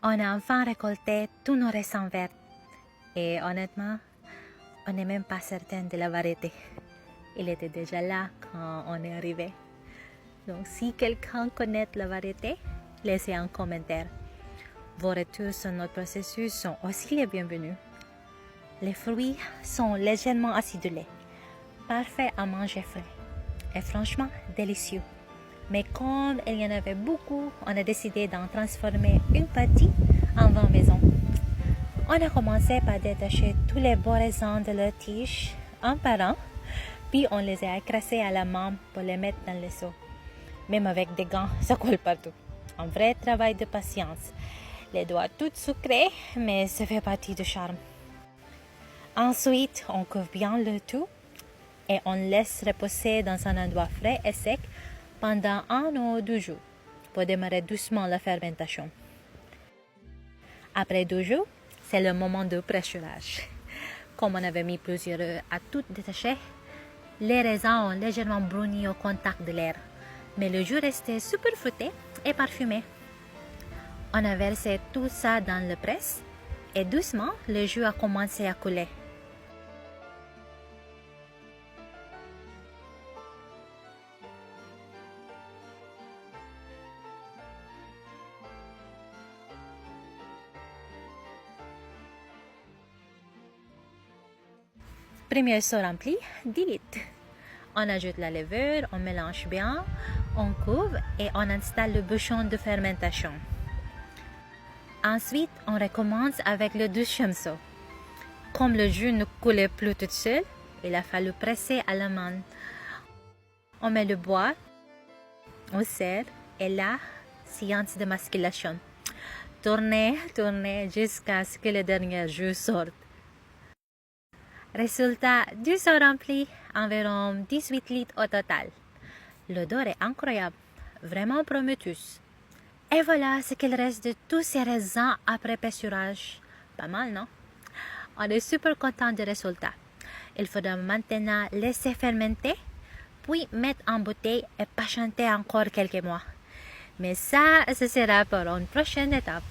On a enfin récolté tous nos raisins verts. Et honnêtement, on n'est même pas certain de la variété. Il était déjà là quand on est arrivé. Donc si quelqu'un connaît la variété, laissez un commentaire. Vos retours sur notre processus sont aussi les bienvenus. Les fruits sont légèrement acidulés, parfaits à manger frais et franchement délicieux. Mais comme il y en avait beaucoup, on a décidé d'en transformer une partie en vin maison. On a commencé par détacher tous les beaux raisins de leurs tiges, un par un, puis on les a écrasés à la main pour les mettre dans le seau. Même avec des gants, ça colle partout. Un vrai travail de patience. Les doigts tout sucrés, mais ça fait partie du charme. Ensuite, on couvre bien le tout et on laisse reposer dans un endroit frais et sec pendant 1 ou 2 jours pour démarrer doucement la fermentation. Après 2 jours, c'est le moment de pressurage. Comme on avait mis plusieurs heures à tout détacher, les raisins ont légèrement bruni au contact de l'air, mais le jus restait super fruité et parfumé. On a versé tout ça dans le presse et doucement, le jus a commencé à couler. Premier seau rempli, 10 litres. On ajoute la levure, on mélange bien, on couvre et on installe le bouchon de fermentation. Ensuite, on recommence avec le deuxième seau. Comme le jus ne coulait plus tout seul, il a fallu presser à la main. On met le bois, on serre et là, séance de masculation. Tournez, tournez jusqu'à ce que le dernier jus sorte. Résultat du seau rempli, environ 18 litres au total. L'odeur est incroyable, vraiment prometteuse. Et voilà ce qu'il reste de tous ces raisins après pressurage. Pas mal, non? On est super content du résultat. Il faudra maintenant laisser fermenter, puis mettre en bouteille et patienter encore quelques mois. Mais ça, ce sera pour une prochaine étape.